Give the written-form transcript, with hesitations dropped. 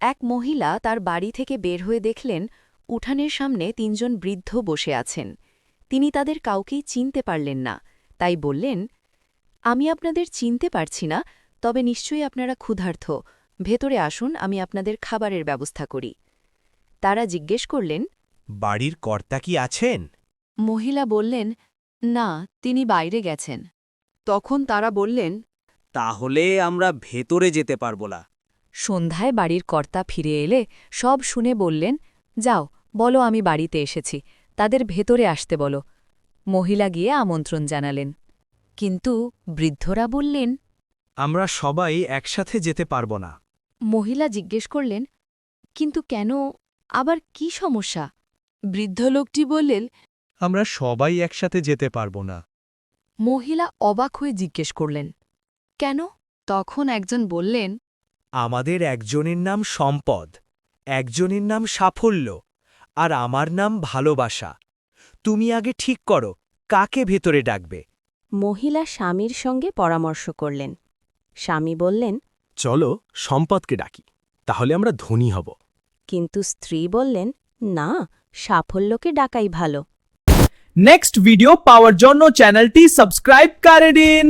এক মহিলা তার বাড়ি থেকে বের হয়ে দেখলেন উঠানের সামনে ৩ জন বৃদ্ধ বসে আছেন। তিনি তাদের কাউকেই চিনতে পারলেন না, তাই বললেন, আমি আপনাদের চিনতে পারছি না, তবে নিশ্চয়ই আপনারা ক্ষুধার্ত। ভেতরে আসুন, আমি আপনাদের খাবারের ব্যবস্থা করি। তারা জিজ্ঞেস করলেন, বাড়ির কর্তা কি আছেন? মহিলা বললেন, না, তিনি বাইরে গেছেন। তখন তারা বললেন, তাহলে আমরা ভেতরে যেতে পারব না। সন্ধ্যায় বাড়ির কর্তা ফিরে এলে সব শুনে বললেন, যাও, বলো আমি বাড়িতে এসেছি, তাদের ভেতরে আসতে বলো। মহিলা গিয়ে আমন্ত্রণ জানালেন। কিন্তু বৃদ্ধরা বললেন, আমরা সবাই একসাথে যেতে পারব না। মহিলা জিজ্ঞেস করলেন, কিন্তু কেন, আবার কি সমস্যা? বৃদ্ধ লোকটি বললেন, আমরা সবাই একসাথে যেতে পারব না। মহিলা অবাক হয়ে জিজ্ঞেস করলেন, কেন? তখন একজন বললেন, আমাদের একজনের নাম সম্পদ, একজনের নাম সাফল্য, আর আমার নাম ভালোবাসা। তুমি আগে ঠিক করো কাকে ভেতরে ডাকবে। মহিলা স্বামীর সঙ্গে পরামর্শ করলেন। স্বামী বললেন, চলো সম্পদকে ডাকি, তাহলে আমরা ধনী হব। কিন্তু স্ত্রী বললেন, না, সাফল্যকে ডাকাই ভালো। নেক্সট ভিডিও পাওয়ার জন্য চ্যানেলটি সাবস্ক্রাইব করে দিন।